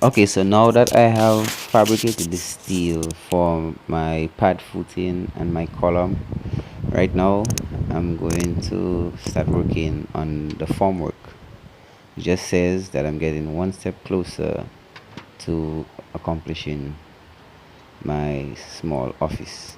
Okay, so now that I have fabricated the steel for my pad footing and my column, right now I'm going to start working on the formwork. It just says that I'm getting one step closer to accomplishing my small office.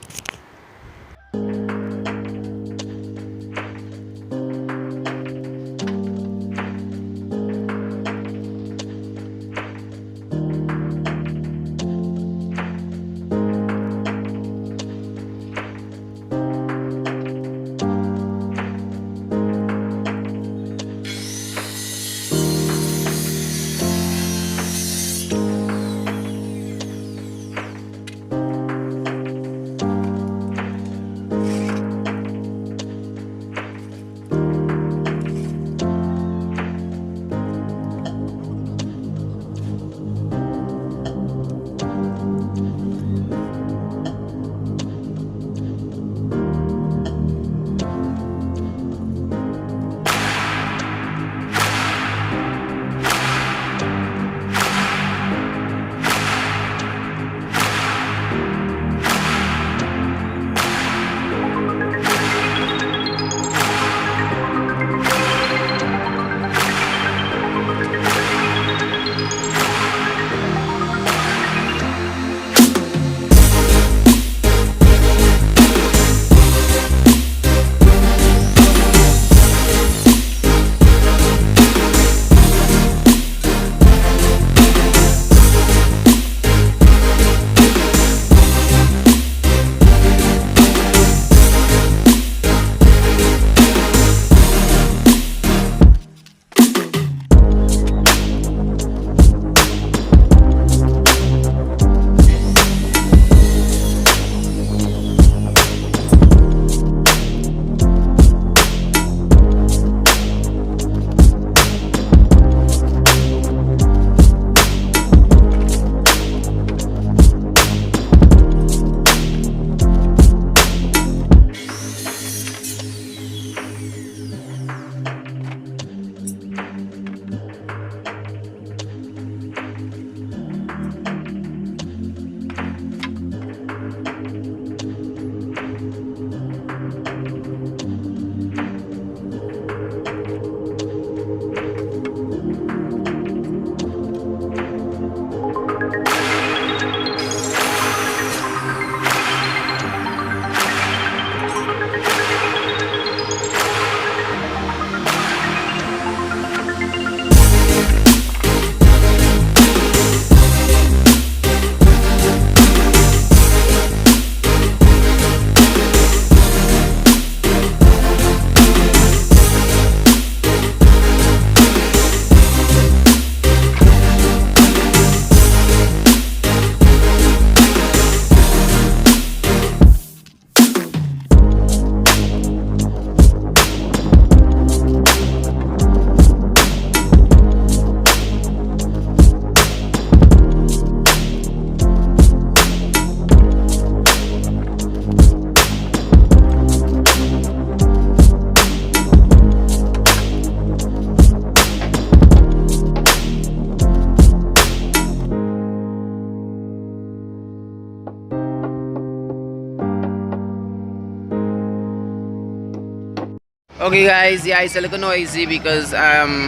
Okay guys, yeah, it's a little noisy because there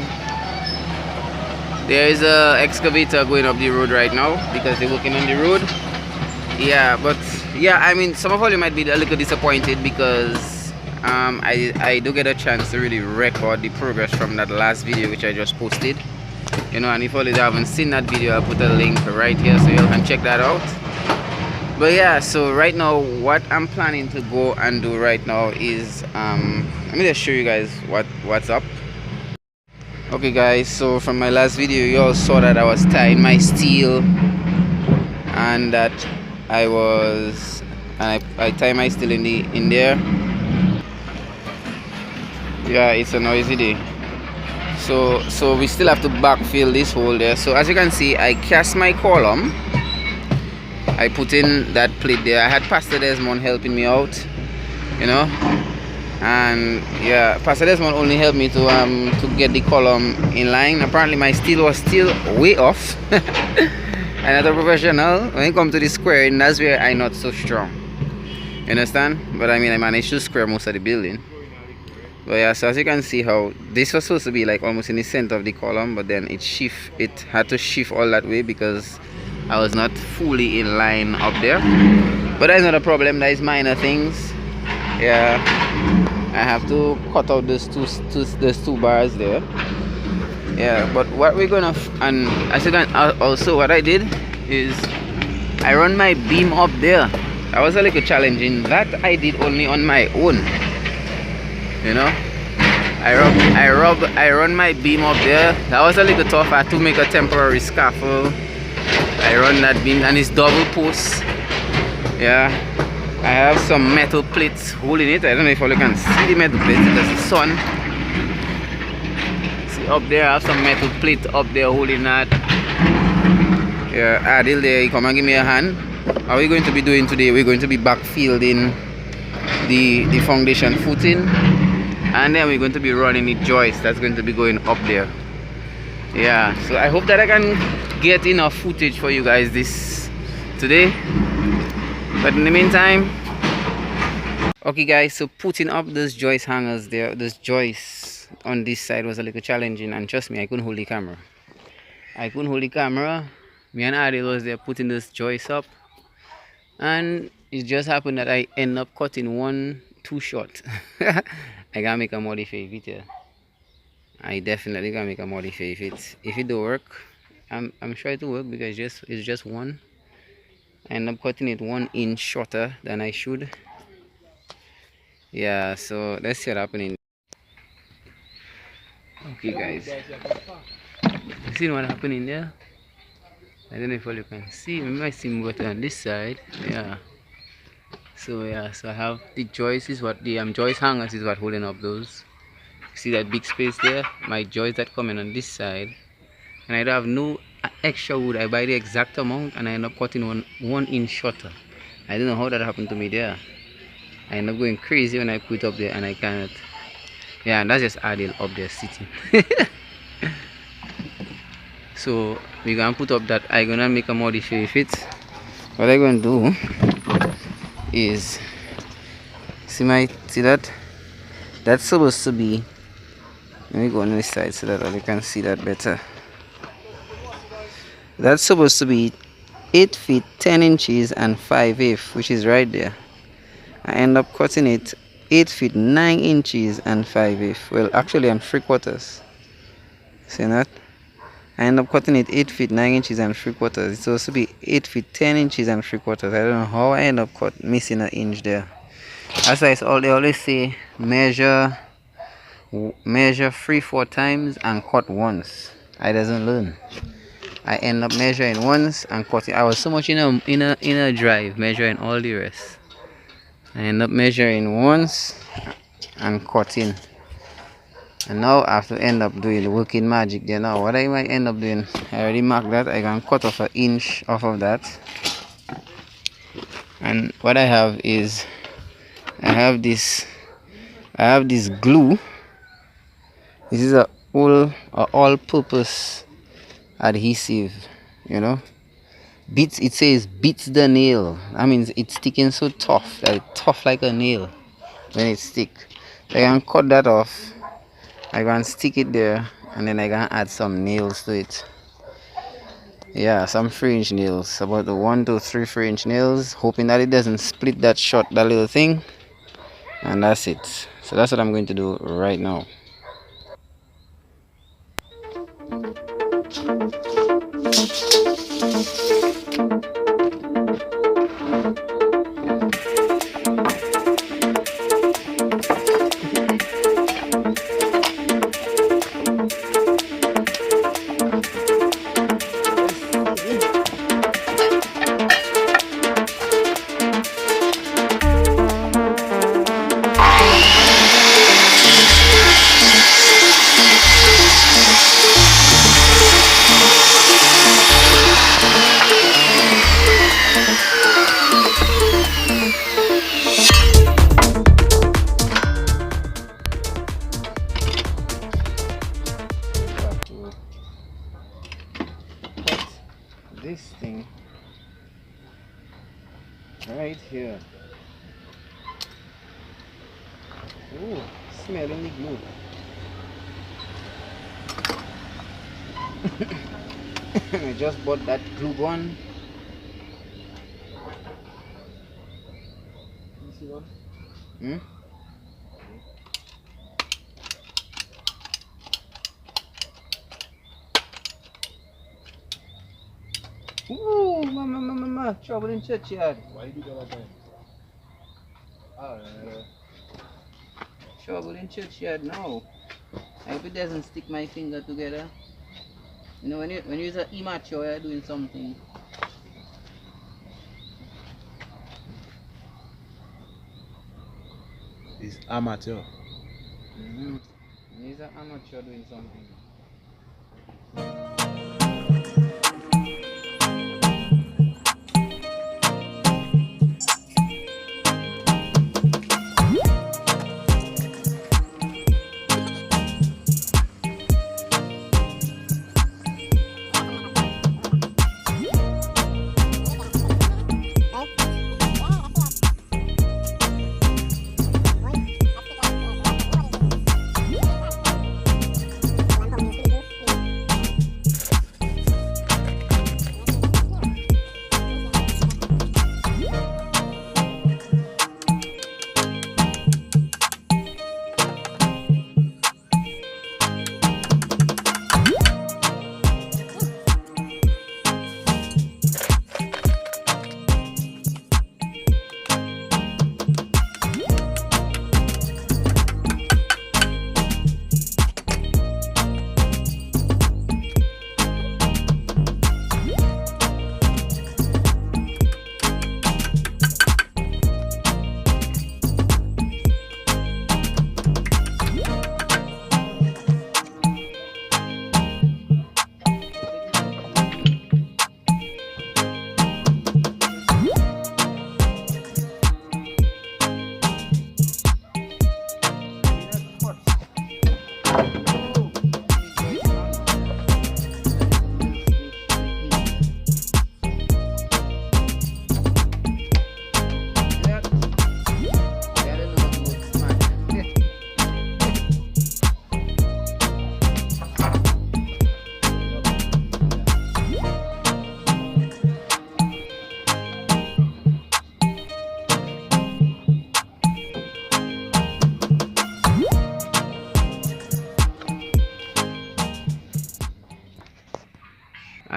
is a excavator going up the road right now because they're working on the road. Yeah, but yeah, I mean, some of you might be a little disappointed because I do get a chance to really record the progress from that last video which I just posted. You know, and if all you haven't seen that video, I'll put a link right here so you can check that out. But yeah, so right now what I'm planning to go and do right now is let me just show you guys what's up. Okay guys, so from my last video you all saw that I was tying my steel and that I tie my steel in there. Yeah, it's a noisy day. So we still have to backfill this hole there. So as you can see, I cast my column. I put in that plate there. I had Pastor Desmond helping me out, you know. And yeah, Pastor Desmond only helped me to get the column in line. Apparently my steel was still way off. And as a professional, when it comes to the squaring, that's where I'm not so strong. You understand? But I mean, I managed to square most of the building. But yeah, so as you can see how this was supposed to be like almost in the center of the column, but then it had to shift all that way because I was not fully in line up there. But that's not a problem, that is minor things. Yeah, I have to cut out those two bars there. Yeah, but what we're gonna and as you can also what I did is I run my beam up there. That was a little challenging. That I did only on my own. You know, I run my beam up there. That was a little tough. I had to make a temporary scaffold. I run that beam and it's double post. Yeah, I have some metal plates holding it. I don't know if you can see the metal plates because the sun. See up there, I have some metal plate up there holding that. Yeah, Adil there, he come and give me a hand. How are we going to be doing today? We're going to be backfielding the foundation footing, and then we're going to be running the joist that's going to be going up there. Yeah, so I hope that I can get enough footage for you guys this today. But in the meantime, okay guys, so putting up those joist hangers there, those joists on this side was a little challenging, and trust me, I couldn't hold the camera. Me and Adil was there putting those joists up, and it just happened that I end up cutting one too short. I gotta make a modify it here. I definitely gotta make a modify it. If it don't work, I'm sure it will work because it's just one. I end up cutting it 1 inch shorter than I should. Yeah, so let's see what happening. Okay guys, you see what happening there? I don't know if all you can see. Maybe I see more on this side. Yeah. So yeah, so I have the joist is what the joist hangers is what holding up those. See that big space there? My joist that coming on this side, and I don't have no extra wood. I buy the exact amount and I end up cutting one inch shorter. I don't know how that happened to me there. I end up going crazy when I put it up there and I cannot. Yeah, and that's just Adil up there sitting. So we're gonna put up that. I'm gonna make a modify fit. What I'm gonna do is see that that's supposed to be, let me go on this side so that you can see that better. That's supposed to be 8 feet 10 inches and 5/8, which is right there. I end up cutting it 8 feet 9 inches and 5/8. Well, actually I'm 3/4. See that? I end up cutting it 8 feet 9 inches and 3/4. It's supposed to be 8 feet 10 inches and 3/4. I don't know how I end up missing an inch there. That's why they always say measure 3-4 times and cut once. I doesn't learn. I end up measuring once and cutting. I was so much in a drive measuring all the rest. I end up measuring once and cutting. And now I have to end up doing the working magic there. Now what I might end up doing, I already marked that. I can cut off an inch off of that. And what I have is I have this glue. This is a all-purpose adhesive, you know. It says beats the nail. That means it's sticking so tough that it's tough like a nail when it stick. So I can cut that off. I can stick it there, and then I can add some nails to it. Yeah, some 3-inch nails, about the 1 to 3 3-inch nails, hoping that it doesn't split that little thing. And that's it. So that's what I'm going to do right now. this thing right here. Ooh, smelling the glue. I just bought that glue gun. Hmm? Ooh, mama, trouble in churchyard. Why you do that again? Trouble in churchyard now. I hope it doesn't stick my finger together. You know, when you're immature, you're doing something. It's amateur. Mm-hmm. When you're amateur doing something.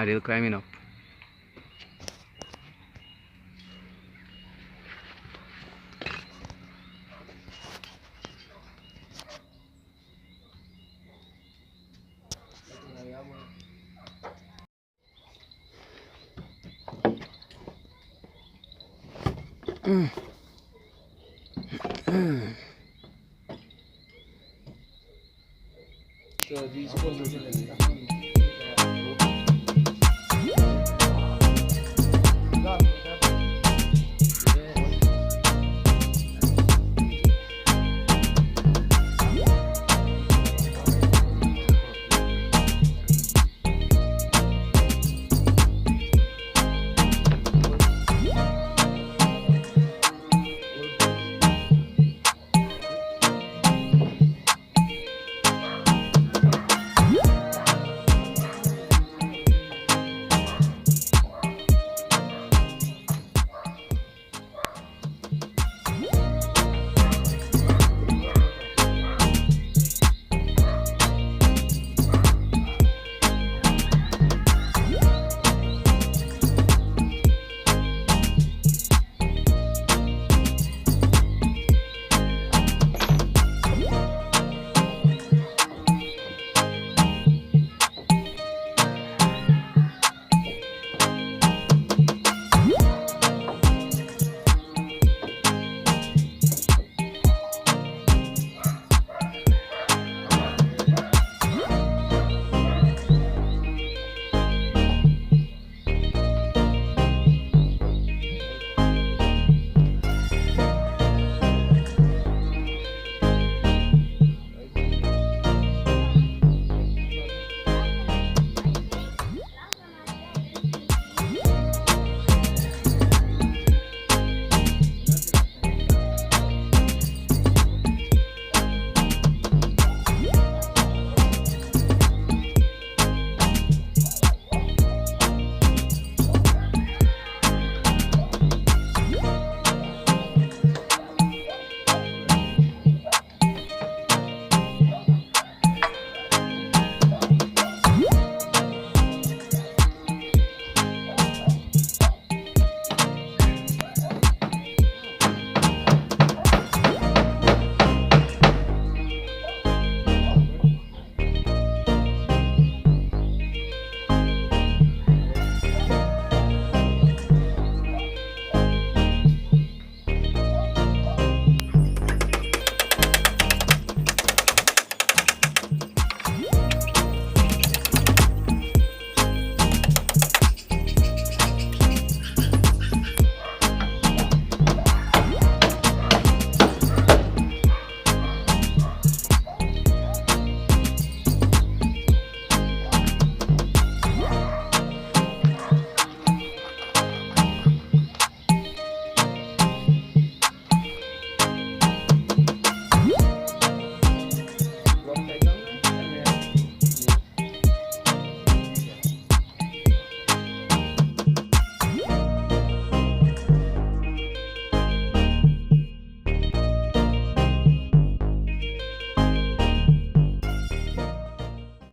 They're climbing up.